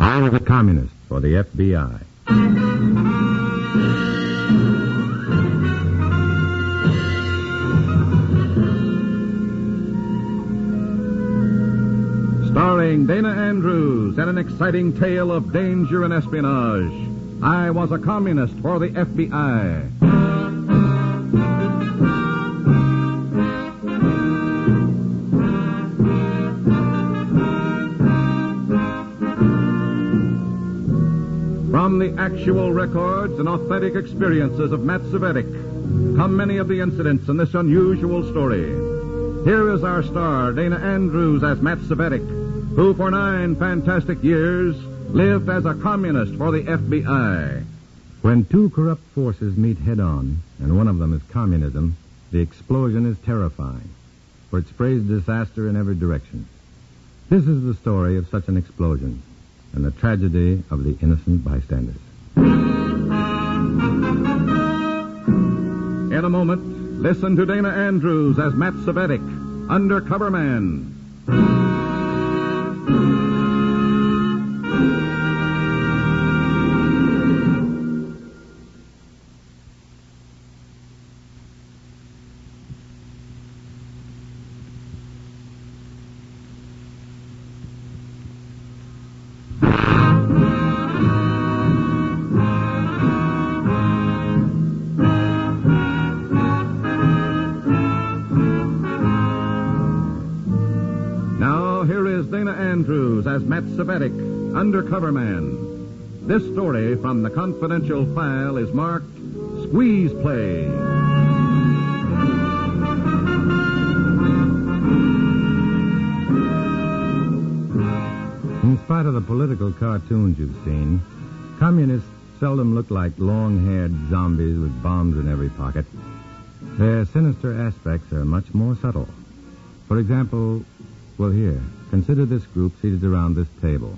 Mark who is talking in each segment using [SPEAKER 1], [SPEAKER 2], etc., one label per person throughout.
[SPEAKER 1] I was a communist for the FBI. Starring Dana Andrews and an exciting tale of danger and espionage. I was a communist for the FBI. From the actual records and authentic experiences of Matt Cvetic come many of the incidents in this unusual story. Here is our star, Dana Andrews, as Matt Cvetic, who for 9 fantastic years lived as a communist for the FBI. When two corrupt forces meet head-on, and one of them is communism, the explosion is terrifying, for it sprays disaster in every direction. This is the story of such an explosion, and the tragedy of the innocent bystanders. In a moment, listen to Dana Andrews as Matt Cvetic, Undercover Man. Andrews as Matt Cvetic, Undercover Man. This story from the confidential file is marked Squeeze Play. In spite of the political cartoons you've seen, communists seldom look like long-haired zombies with bombs in every pocket. Their sinister aspects are much more subtle. For example, well, here, consider this group seated around this table.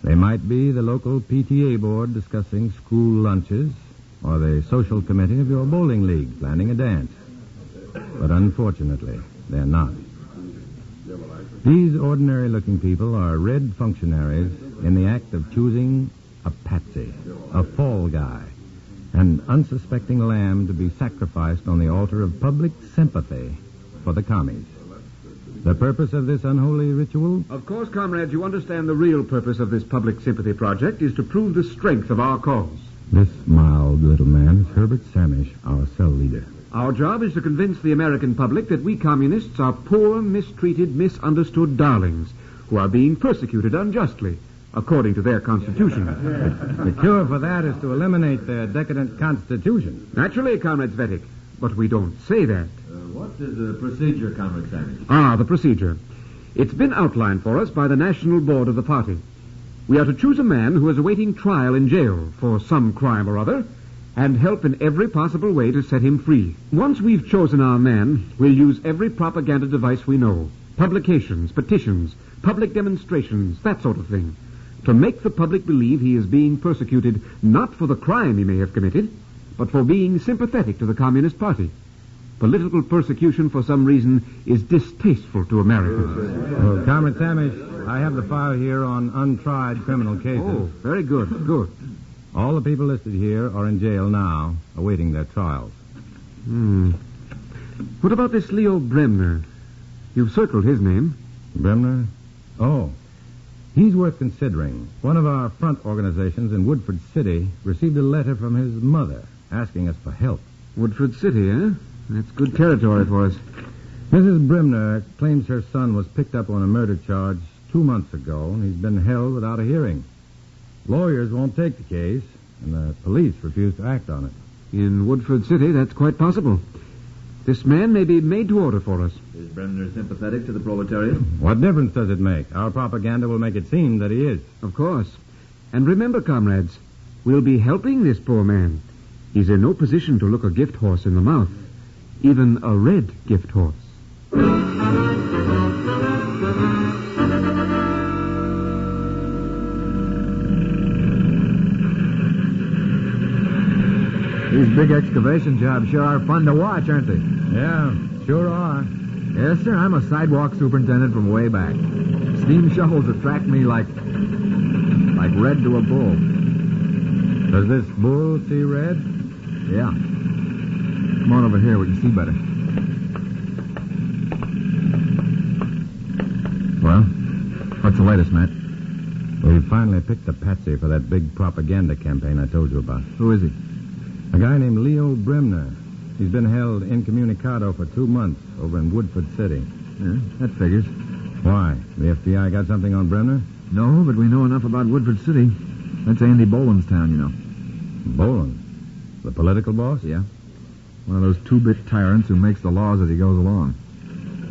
[SPEAKER 1] They might be the local PTA board discussing school lunches, or the social committee of your bowling league planning a dance. But unfortunately, they're not. These ordinary-looking people are red functionaries in the act of choosing a patsy, a fall guy, an unsuspecting lamb to be sacrificed on the altar of public sympathy for the commies. The purpose of this unholy ritual?
[SPEAKER 2] Of course, comrades, you understand the real purpose of this public sympathy project is to prove the strength of our cause.
[SPEAKER 1] This mild little man is Herbert Samish, our cell leader.
[SPEAKER 2] Our job is to convince the American public that we communists are poor, mistreated, misunderstood darlings who are being persecuted unjustly, according to their constitution.
[SPEAKER 1] The cure for that is to eliminate their decadent constitution.
[SPEAKER 2] Naturally, Comrade Cvetic, but we don't say that.
[SPEAKER 3] What is the procedure, Comrade Samish?
[SPEAKER 2] The procedure. It's been outlined for us by the National Board of the party. We are to choose a man who is awaiting trial in jail for some crime or other, and help in every possible way to set him free. Once we've chosen our man, we'll use every propaganda device we know. Publications, petitions, public demonstrations, that sort of thing. To make the public believe he is being persecuted not for the crime he may have committed, but for being sympathetic to the Communist Party. Political persecution, for some reason, is distasteful to Americans.
[SPEAKER 1] Well, Comrade Samish, I have the file here on untried criminal cases.
[SPEAKER 2] Oh, very good, good.
[SPEAKER 1] All the people listed here are in jail now, awaiting their trials.
[SPEAKER 2] What about this Leo Bremner? You've circled his name.
[SPEAKER 1] Bremner? Oh, he's worth considering. One of our front organizations in Woodford City received a letter from his mother asking us for help.
[SPEAKER 2] Woodford City, eh? That's good territory for us.
[SPEAKER 1] Mrs. Bremner claims her son was picked up on a murder charge 2 months ago, and he's been held without a hearing. Lawyers won't take the case, and the police refuse to act on it.
[SPEAKER 2] In Woodford City, that's quite possible. This man may be made to order for us.
[SPEAKER 3] Is Bremner sympathetic to the proletariat?
[SPEAKER 1] What difference does it make? Our propaganda will make it seem that he is.
[SPEAKER 2] Of course. And remember, comrades, we'll be helping this poor man. He's in no position to look a gift horse in the mouth. Even a red gift horse.
[SPEAKER 4] These big excavation jobs sure are fun to watch, aren't they?
[SPEAKER 1] Yeah, sure are.
[SPEAKER 4] Yes, sir. I'm a sidewalk superintendent from way back. Steam shovels attract me like like red to a bull.
[SPEAKER 1] Does this bull see red?
[SPEAKER 4] Yeah. Come on over here, we can see better. Well, what's the latest, Matt?
[SPEAKER 1] We finally picked a patsy for that big propaganda campaign I told you about.
[SPEAKER 4] Who is he?
[SPEAKER 1] A guy named Leo Bremner. He's been held incommunicado for 2 months over in Woodford City.
[SPEAKER 4] Yeah, that figures.
[SPEAKER 1] Why? The FBI got something on Bremner?
[SPEAKER 4] No, but we know enough about Woodford City. That's Andy Boland's town, you know.
[SPEAKER 1] Boland? The political boss?
[SPEAKER 4] Yeah. One of those two-bit tyrants who makes the laws as he goes along.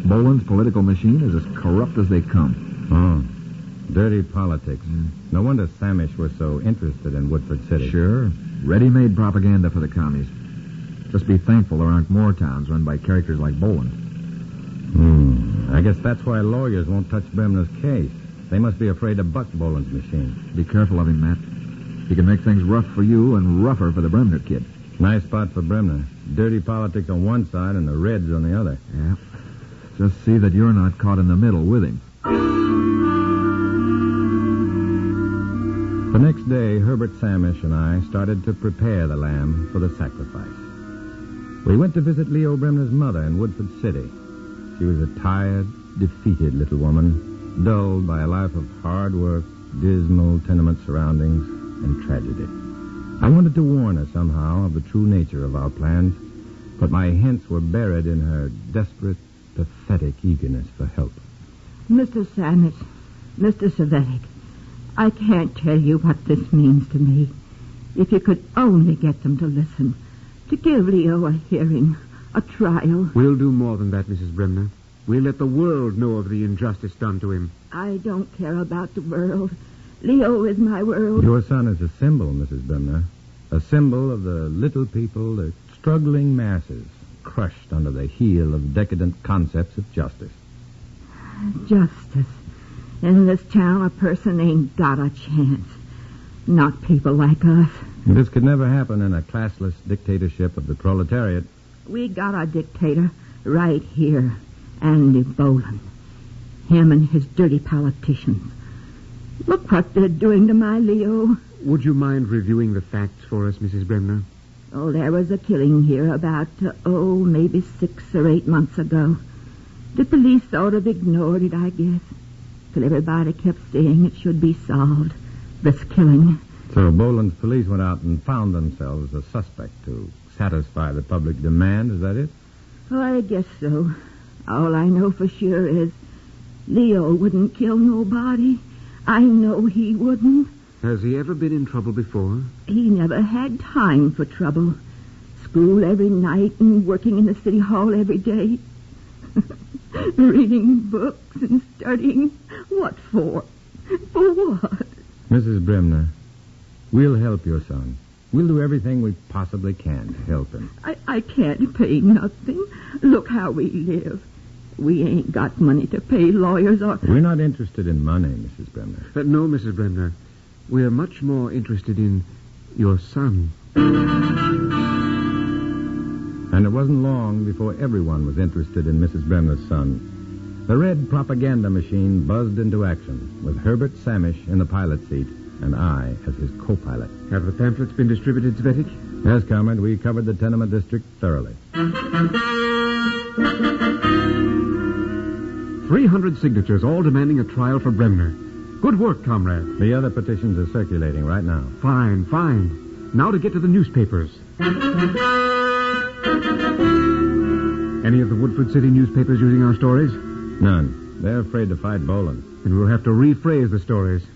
[SPEAKER 4] Boland's political machine is as corrupt as they come.
[SPEAKER 1] Oh. Dirty politics. No wonder Samish was so interested in Woodford City.
[SPEAKER 4] Sure. Ready-made propaganda for the commies. Just be thankful there aren't more towns run by characters like Boland.
[SPEAKER 1] I guess that's why lawyers won't touch Bremner's case. They must be afraid to buck Boland's machine.
[SPEAKER 4] Be careful of him, Matt. He can make things rough for you and rougher for the Bremner kid.
[SPEAKER 1] Nice spot for Bremner. Dirty politics on one side and the Reds on the other.
[SPEAKER 4] Yeah. Just see that you're not caught in the middle with him.
[SPEAKER 1] The next day, Herbert Samish and I started to prepare the lamb for the sacrifice. We went to visit Leo Bremner's mother in Woodford City. She was a tired, defeated little woman, dulled by a life of hard work, dismal tenement surroundings, and tragedy. I wanted to warn her somehow of the true nature of our plans, but my hints were buried in her desperate, pathetic eagerness for help.
[SPEAKER 5] Mr. Samish, Mr. Cvetic, I can't tell you what this means to me. If you could only get them to listen, to give Leo a hearing, a trial.
[SPEAKER 2] We'll do more than that, Mrs. Bremner. We'll let the world know of the injustice done to him.
[SPEAKER 5] I don't care about the world. Leo is my world.
[SPEAKER 1] Your son is a symbol, Mrs. Bremner. A symbol of the little people, the struggling masses, crushed under the heel of decadent concepts of justice.
[SPEAKER 5] Justice. In this town, a person ain't got a chance. Not people like us.
[SPEAKER 1] This could never happen in a classless dictatorship of the proletariat.
[SPEAKER 5] We got a dictator right here, Andy Boland. Him and his dirty politicians. Look what they're doing to my Leo.
[SPEAKER 2] Would you mind reviewing the facts for us, Mrs. Bremner?
[SPEAKER 5] Oh, there was a killing here about, maybe 6 or 8 months ago. The police sort of ignored it, I guess. Till everybody kept saying it should be solved. This killing.
[SPEAKER 1] So Boland's police went out and found themselves a suspect to satisfy the public demand, is that it?
[SPEAKER 5] Oh, I guess so. All I know for sure is Leo wouldn't kill nobody. I know he wouldn't.
[SPEAKER 2] Has he ever been in trouble before?
[SPEAKER 5] He never had time for trouble. School every night and working in the city hall every day. Reading books and studying. What for? For what?
[SPEAKER 1] Mrs. Bremner, we'll help your son. We'll do everything we possibly can to help him.
[SPEAKER 5] I can't pay nothing. Look how we live. We ain't got money to pay lawyers or...
[SPEAKER 1] We're not interested in money, Mrs. Bremner.
[SPEAKER 2] No, Mrs. Bremner. We're much more interested in your son.
[SPEAKER 1] And it wasn't long before everyone was interested in Mrs. Bremner's son. The red propaganda machine buzzed into action, with Herbert Samish in the pilot seat and I as his co-pilot.
[SPEAKER 2] Have the pamphlets been distributed, Cvetic?
[SPEAKER 1] Yes, Comrade, we covered the tenement district thoroughly.
[SPEAKER 2] 300 signatures, all demanding a trial for Bremner. Good work, comrade.
[SPEAKER 1] The other petitions are circulating right now.
[SPEAKER 2] Fine, fine. Now to get to the newspapers. Any of the Woodford City newspapers using our stories?
[SPEAKER 1] None. They're afraid to fight Boland.
[SPEAKER 2] And we'll have to rephrase the stories.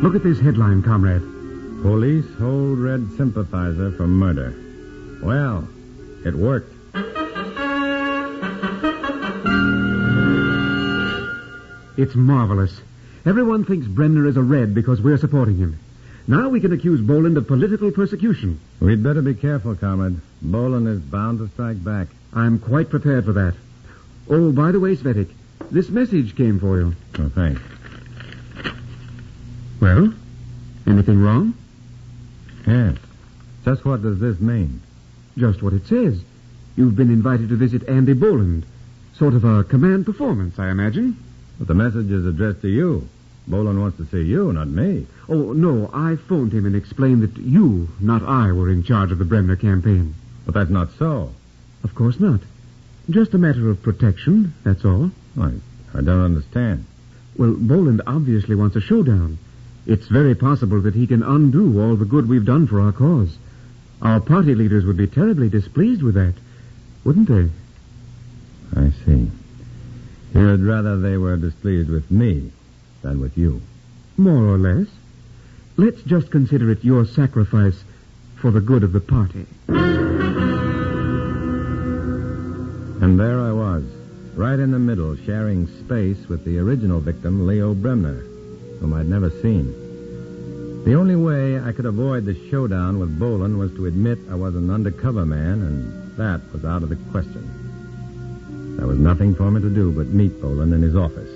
[SPEAKER 2] Look at this headline, comrade.
[SPEAKER 1] Police hold Red sympathizer for murder. Well, it worked.
[SPEAKER 2] It's marvelous. Everyone thinks Bremner is a Red because we're supporting him. Now we can accuse Boland of political persecution.
[SPEAKER 1] We'd better be careful, Comrade. Boland is bound to strike back.
[SPEAKER 2] I'm quite prepared for that. Oh, by the way, Cvetic, this message came for you.
[SPEAKER 1] Oh, thanks.
[SPEAKER 2] Well, anything wrong?
[SPEAKER 1] Yes. Just what does this mean?
[SPEAKER 2] Just what it says. You've been invited to visit Andy Boland. Sort of a command performance, I imagine.
[SPEAKER 1] But the message is addressed to you. Boland wants to see you, not me.
[SPEAKER 2] Oh, no, I phoned him and explained that you, not I, were in charge of the Bremner campaign.
[SPEAKER 1] But that's not so.
[SPEAKER 2] Of course not. Just a matter of protection, that's all.
[SPEAKER 1] I don't understand.
[SPEAKER 2] Well, Boland obviously wants a showdown. It's very possible that he can undo all the good we've done for our cause. Our party leaders would be terribly displeased with that, wouldn't they?
[SPEAKER 1] I see. You'd rather they were displeased with me than with you.
[SPEAKER 2] More or less. Let's just consider it your sacrifice for the good of the party.
[SPEAKER 1] And there I was, right in the middle, sharing space with the original victim, Leo Bremner, whom I'd never seen. The only way I could avoid the showdown with Boland was to admit I was an undercover man, and that was out of the question. There was nothing for me to do but meet Boland in his office.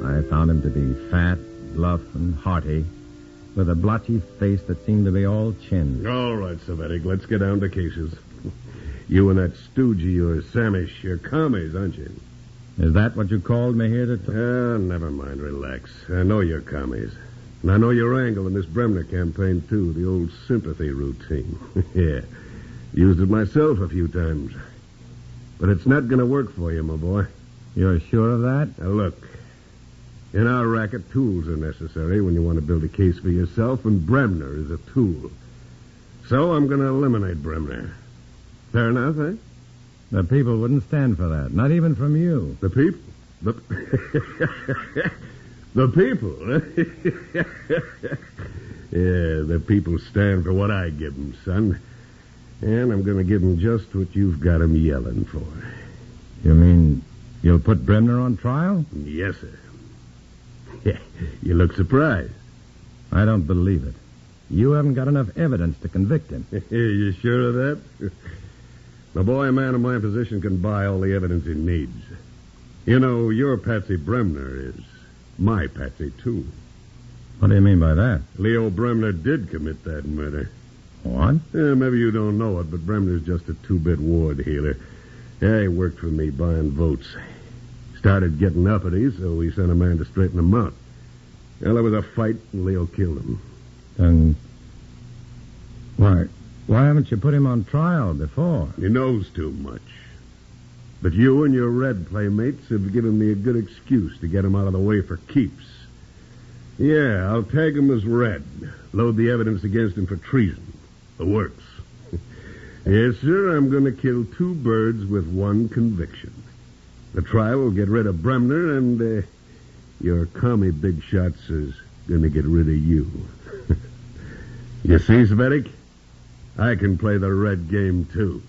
[SPEAKER 1] I found him to be fat, bluff, and hearty, with a blotchy face that seemed to be all chin.
[SPEAKER 6] All right, Cvetic, let's get down to cases. You and that stooge of yours, Samish, you're commies, aren't you?
[SPEAKER 1] Is that what you called me here to...
[SPEAKER 6] Never mind, relax. I know you're commies. And I know your angle in this Bremner campaign, too, the old sympathy routine. Yeah, used it myself a few times. But it's not going to work for you, my boy.
[SPEAKER 1] You're sure of that?
[SPEAKER 6] Now, look, in our racket, tools are necessary when you want to build a case for yourself, and Bremner is a tool. So I'm going to eliminate Bremner. Fair enough, eh?
[SPEAKER 1] The people wouldn't stand for that, not even from you.
[SPEAKER 6] The people? The people? Yeah, the people stand for what I give them, son. And I'm going to give them just what you've got them yelling for.
[SPEAKER 1] You mean you'll put Bremner on trial?
[SPEAKER 6] Yes, sir. Yeah, you look surprised.
[SPEAKER 1] I don't believe it. You haven't got enough evidence to convict him.
[SPEAKER 6] You sure of that? My boy, a man in my position can buy all the evidence he needs. You know, your Patsy Bremner is my Patsy, too.
[SPEAKER 1] What do you mean by that?
[SPEAKER 6] Leo Bremner did commit that murder.
[SPEAKER 1] What?
[SPEAKER 6] Yeah, maybe you don't know it, but Bremner's just a two-bit ward healer. Yeah, he worked for me buying votes. Started getting uppity, so we sent a man to straighten him out. Well, there was a fight, and Leo killed him.
[SPEAKER 1] Then why haven't you put him on trial before?
[SPEAKER 6] He knows too much. But you and your red playmates have given me a good excuse to get him out of the way for keeps. Yeah, I'll tag him as red. Load the evidence against him for treason. The works. Yes, sir, I'm going to kill two birds with one conviction. The trial will get rid of Bremner, and your commie big shots is going to get rid of you. You see, Cvetic? I can play the red game, too.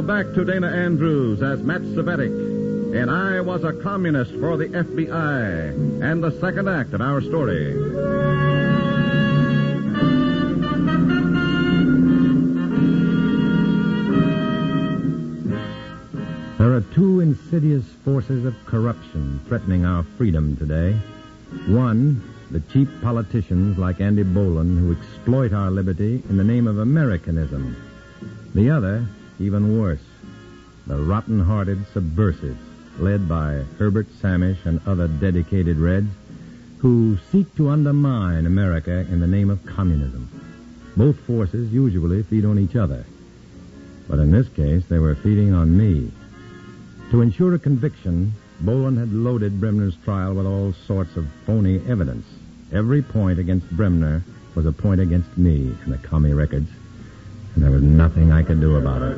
[SPEAKER 1] Back to Dana Andrews as Matt Cvetic, and I was a communist for the FBI, and the second act of our story. There are two insidious forces of corruption threatening our freedom today. One, the cheap politicians like Andy Boland who exploit our liberty in the name of Americanism. The other, even worse, the rotten-hearted subversives, led by Herbert Samish and other dedicated Reds, who seek to undermine America in the name of communism. Both forces usually feed on each other. But in this case, they were feeding on me. To ensure a conviction, Boland had loaded Bremner's trial with all sorts of phony evidence. Every point against Bremner was a point against me in the commie records. And there was nothing I could do about it.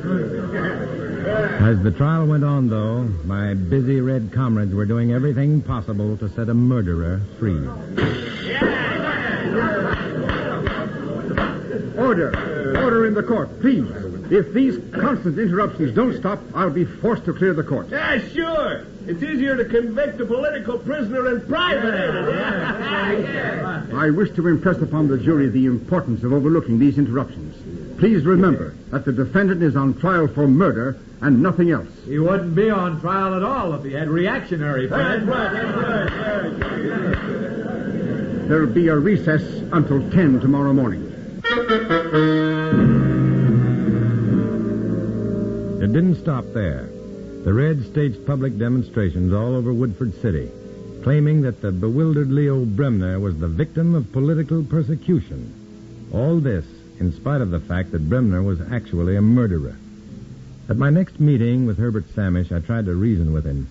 [SPEAKER 1] As the trial went on, though, my busy red comrades were doing everything possible to set a murderer free.
[SPEAKER 7] Order.
[SPEAKER 2] Order in the court, please. If these constant interruptions don't stop, I'll be forced to clear the court.
[SPEAKER 6] Yeah, sure. It's easier to convict a political prisoner in private.
[SPEAKER 2] I wish to impress upon the jury the importance of overlooking these interruptions. Please remember that the defendant is on trial for murder and nothing else.
[SPEAKER 3] He wouldn't be on trial at all if he had reactionary friends.
[SPEAKER 2] There'll be a recess until 10 tomorrow morning.
[SPEAKER 7] It didn't stop there. The Reds staged public demonstrations all over Woodford City, claiming that the bewildered Leo Bremner was the victim of political persecution. All this in spite of the fact that Bremner was actually a murderer. At my next meeting with Herbert Samish, I tried to reason with him.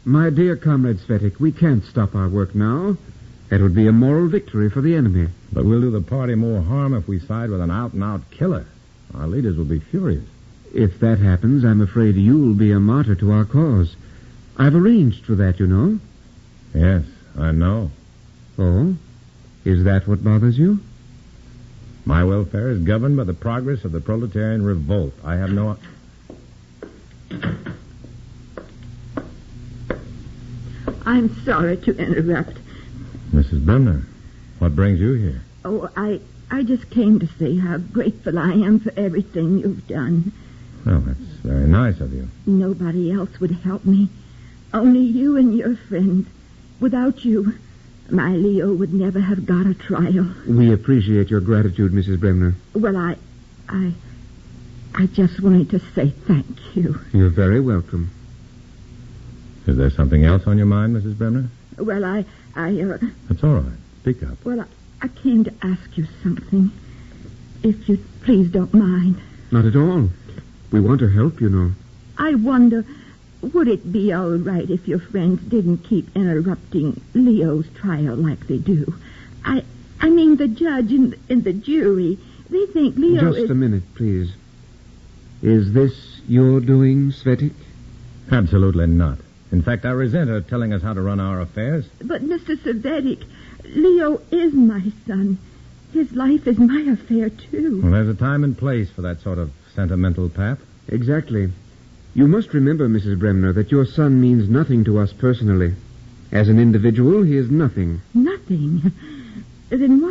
[SPEAKER 2] My dear comrade Cvetic, we can't stop our work now. That would be a moral victory for the enemy.
[SPEAKER 7] But we'll do the party more harm if we side with an out-and-out killer. Our leaders will be furious.
[SPEAKER 2] If that happens, I'm afraid you'll be a martyr to our cause. I've arranged for that, you know.
[SPEAKER 7] Yes, I know.
[SPEAKER 2] Oh? Is that what bothers you?
[SPEAKER 7] My welfare is governed by the progress of the proletarian revolt. I have no...
[SPEAKER 5] I'm sorry to interrupt.
[SPEAKER 7] Mrs. Bremner, what brings you here?
[SPEAKER 5] Oh, I just came to say how grateful I am for everything you've done.
[SPEAKER 7] Well, that's very nice of you.
[SPEAKER 5] Nobody else would help me. Only you and your friends. Without you, my Leo would never have got a trial.
[SPEAKER 2] We appreciate your gratitude, Mrs. Bremner.
[SPEAKER 5] Well, I just wanted to say thank you.
[SPEAKER 2] You're very welcome.
[SPEAKER 7] Is there something else on your mind, Mrs. Bremner?
[SPEAKER 5] Well,
[SPEAKER 7] That's all right. Speak up.
[SPEAKER 5] Well, I came to ask you something. If you please don't mind.
[SPEAKER 2] Not at all. We want to help, you know.
[SPEAKER 5] I wonder, would it be all right if your friends didn't keep interrupting Leo's trial like they do? I mean, the judge and the jury, they think Leo is...
[SPEAKER 2] Just a minute, please. Is this your doing, Cvetic?
[SPEAKER 7] Absolutely not. In fact, I resent her telling us how to run our affairs.
[SPEAKER 5] But, Mr. Cvetic, Leo is my son. His life is my affair, too.
[SPEAKER 7] Well, there's a time and place for that sort of sentimental pap.
[SPEAKER 2] Exactly. You must remember, Mrs. Bremner, that your son means nothing to us personally. As an individual, he is nothing.
[SPEAKER 5] Nothing? Then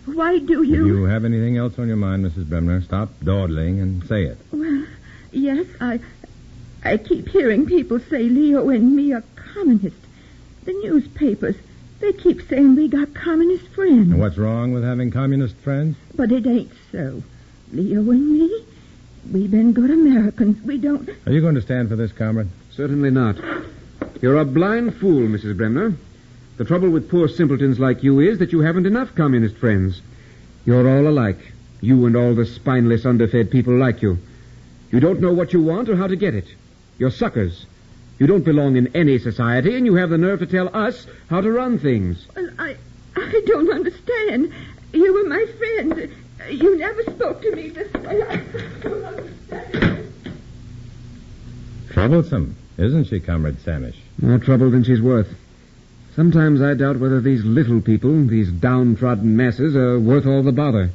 [SPEAKER 5] why do you...
[SPEAKER 7] If you have anything else on your mind, Mrs. Bremner, stop dawdling and say it.
[SPEAKER 5] Well, yes, I keep hearing people say Leo and me are communists. The newspapers, they keep saying we got communist friends.
[SPEAKER 7] And what's wrong with having communist friends?
[SPEAKER 5] But it ain't so. Leo and me, we've been good Americans. We don't...
[SPEAKER 7] Are you going to stand for this, comrade?
[SPEAKER 2] Certainly not. You're a blind fool, Mrs. Bremner. The trouble with poor simpletons like you is that you haven't enough communist friends. You're all alike. You and all the spineless, underfed people like you. You don't know what you want or how to get it. You're suckers. You don't belong in any society, and you have the nerve to tell us how to run things.
[SPEAKER 5] Well, I don't understand. You were my friend. You never spoke to me this way. I don't understand.
[SPEAKER 7] Troublesome, isn't she, Comrade Samish?
[SPEAKER 2] More trouble than she's worth. Sometimes I doubt whether these little people, these downtrodden masses, are worth all the bother.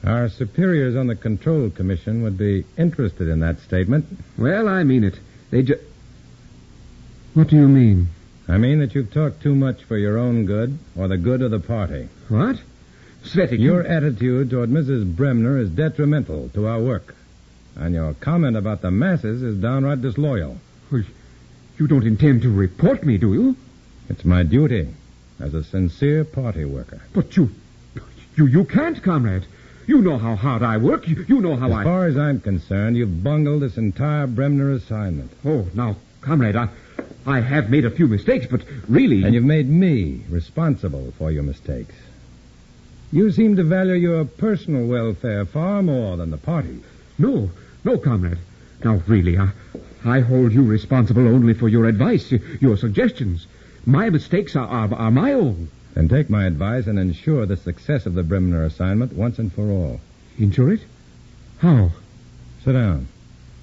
[SPEAKER 7] Our superiors on the Control Commission would be interested in that statement.
[SPEAKER 2] Well, I mean it. What do you mean?
[SPEAKER 7] I mean that you've talked too much for your own good or the good of the party.
[SPEAKER 2] What? Cvetic,
[SPEAKER 7] Your attitude toward Mrs. Bremner is detrimental to our work. And your comment about the masses is downright disloyal.
[SPEAKER 2] You don't intend to report me, do you?
[SPEAKER 7] It's my duty as a sincere party worker.
[SPEAKER 2] But you can't, comrade. You know how hard I work. You know how
[SPEAKER 7] As far as I'm concerned, you've bungled this entire Bremner assignment.
[SPEAKER 2] Oh, now, comrade, I have made a few mistakes, but really...
[SPEAKER 7] And you've made me responsible for your mistakes. You seem to value your personal welfare far more than the party.
[SPEAKER 2] No, comrade. Now, really, I hold you responsible only for your advice, your suggestions. My mistakes are my own.
[SPEAKER 7] Then take my advice and ensure the success of the Bremner assignment once and for all.
[SPEAKER 2] Ensure it? How?
[SPEAKER 7] Sit down.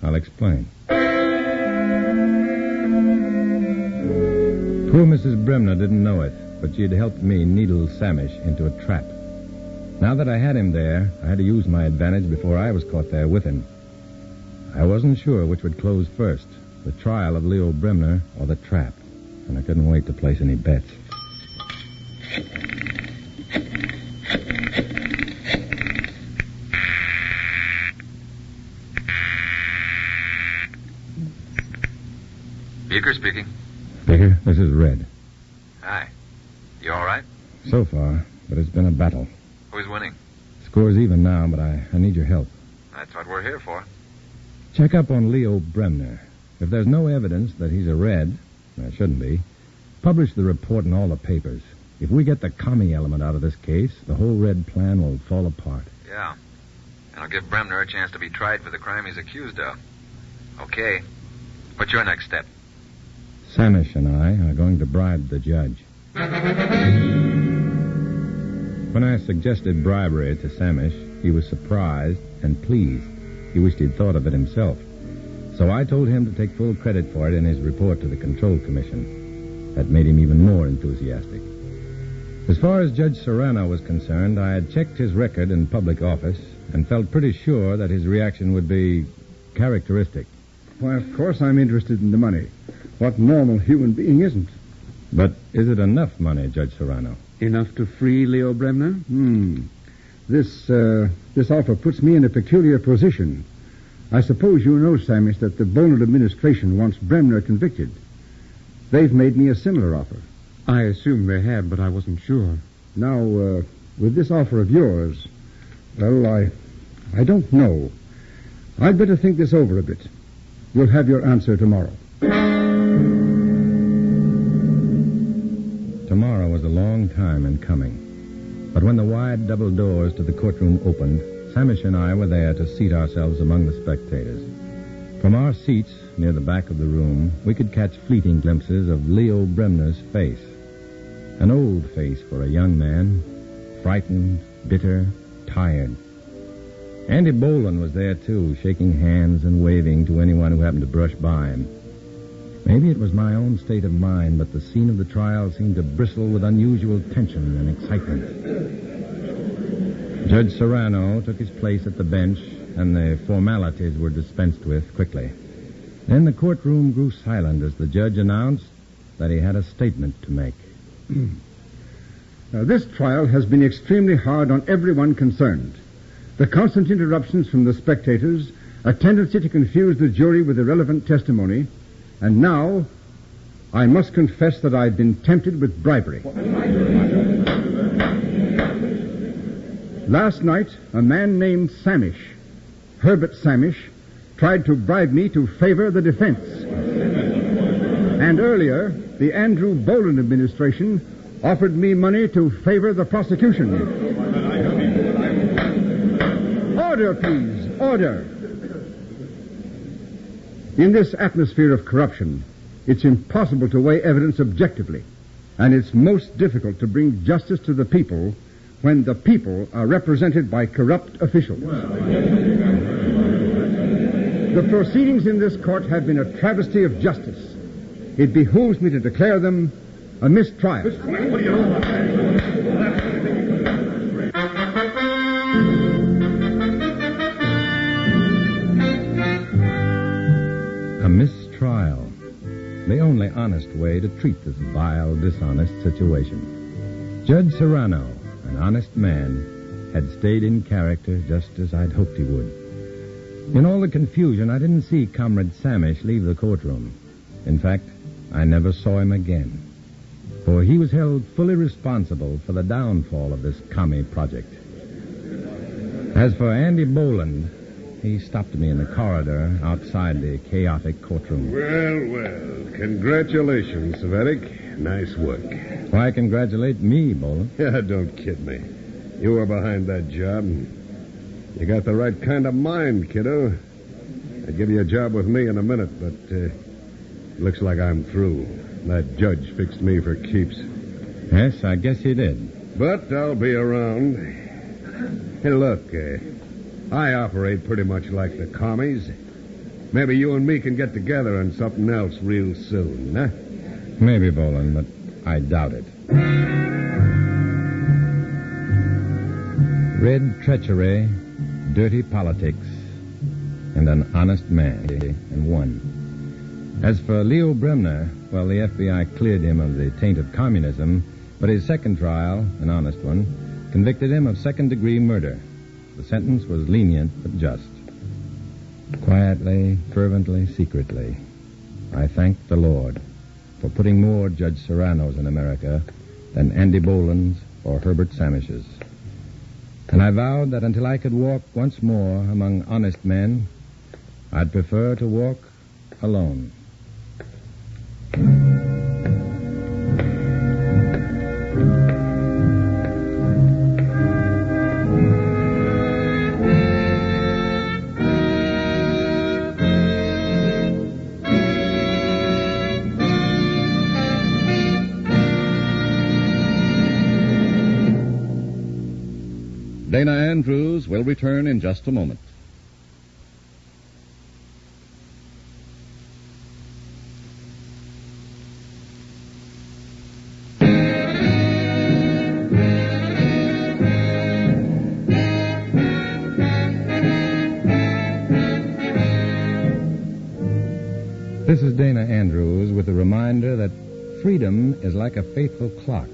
[SPEAKER 7] I'll explain. Poor Mrs. Bremner didn't know it, but she'd helped me needle Samish into a trap. Now that I had him there, I had to use my advantage before I was caught there with him. I wasn't sure which would close first, the trial of Leo Bremner or the trap, and I couldn't wait to place any bets.
[SPEAKER 8] Beaker speaking.
[SPEAKER 7] Baker, this is Red.
[SPEAKER 8] Hi. You all right?
[SPEAKER 7] So far, but it's been a battle.
[SPEAKER 8] Who's winning?
[SPEAKER 7] Score's even now, but I need your help.
[SPEAKER 8] That's what we're here for.
[SPEAKER 7] Check up on Leo Bremner. If there's no evidence that he's a Red, there shouldn't be, publish the report in all the papers. If we get the commie element out of this case, the whole Red plan will fall apart.
[SPEAKER 8] Yeah. And I'll give Bremner a chance to be tried for the crime he's accused of. Okay. What's your next step?
[SPEAKER 7] Samish and I are going to bribe the judge. When I suggested bribery to Samish, he was surprised and pleased. He wished he'd thought of it himself. So I told him to take full credit for it in his report to the Control Commission. That made him even more enthusiastic. As far as Judge Serrano was concerned, I had checked his record in public office and felt pretty sure that his reaction would be characteristic.
[SPEAKER 9] Why, of course I'm interested in the money. What normal human being isn't?
[SPEAKER 7] But is it enough money, Judge Serrano?
[SPEAKER 9] Enough to free Leo Bremner? This offer puts me in a peculiar position. I suppose you know, Samish, that the Boland administration wants Bremner convicted. They've made me a similar offer.
[SPEAKER 10] I assume they have, but I wasn't sure.
[SPEAKER 9] Now, with this offer of yours, well, I don't know. I'd better think this over a bit. You'll have your answer tomorrow.
[SPEAKER 7] Tomorrow was a long time in coming. But when the wide double doors to the courtroom opened, Samish and I were there to seat ourselves among the spectators. From our seats near the back of the room, we could catch fleeting glimpses of Leo Bremner's face. An old face for a young man, frightened, bitter, tired. Andy Boland was there, too, shaking hands and waving to anyone who happened to brush by him. Maybe it was my own state of mind, but the scene of the trial seemed to bristle with unusual tension and excitement. Judge Serrano took his place at the bench, and the formalities were dispensed with quickly. Then the courtroom grew silent as the judge announced that he had a statement to make.
[SPEAKER 9] Now, this trial has been extremely hard on everyone concerned. The constant interruptions from the spectators, a tendency to confuse the jury with irrelevant testimony, and now I must confess that I've been tempted with bribery. Last night, a man named Samish, Herbert Samish, tried to bribe me to favor the defense. And earlier, the Andrew Boland administration offered me money to favor the prosecution. Order, please. Order. In this atmosphere of corruption, it's impossible to weigh evidence objectively, and it's most difficult to bring justice to the people when the people are represented by corrupt officials. The proceedings in this court have been a travesty of justice. It behooves me to declare them a mistrial.
[SPEAKER 7] A mistrial. The only honest way to treat this vile, dishonest situation. Judge Serrano, an honest man, had stayed in character just as I'd hoped he would. In all the confusion, I didn't see Comrade Samish leave the courtroom. In fact, I never saw him again. For he was held fully responsible for the downfall of this commie project. As for Andy Boland, he stopped me in the corridor outside the chaotic courtroom.
[SPEAKER 6] Well, congratulations, Cvetic. Nice work.
[SPEAKER 7] Why congratulate me, Boland?
[SPEAKER 6] Yeah, don't kid me. You were behind that job. You got the right kind of mind, kiddo. I'd give you a job with me in a minute, but looks like I'm through. That judge fixed me for keeps.
[SPEAKER 7] Yes, I guess he did.
[SPEAKER 6] But I'll be around. Hey, look, I operate pretty much like the commies. Maybe you and me can get together on something else real soon, huh?
[SPEAKER 7] Maybe, Boland, but I doubt it. Red treachery, dirty politics, and an honest man, and one. As for Leo Bremner, well, the FBI cleared him of the taint of communism, but his second trial, an honest one, convicted him of second-degree murder. The sentence was lenient but just. Quietly, fervently, secretly, I thank the Lord for putting more Judge Serranos in America than Andy Boland's or Herbert Samish's. And I vowed that until I could walk once more among honest men, I'd prefer to walk alone.
[SPEAKER 1] Dana Andrews will return in just a moment.
[SPEAKER 7] This is Dana Andrews with a reminder that freedom is like a faithful clock.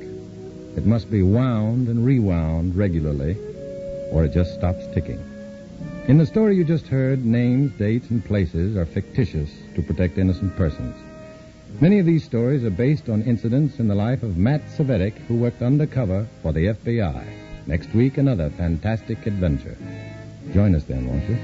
[SPEAKER 7] It must be wound and rewound regularly, or it just stops ticking. In the story you just heard, names, dates, and places are fictitious to protect innocent persons. Many of these stories are based on incidents in the life of Matt Cvetic, who worked undercover for the FBI. Next week, another fantastic adventure. Join us then, won't you?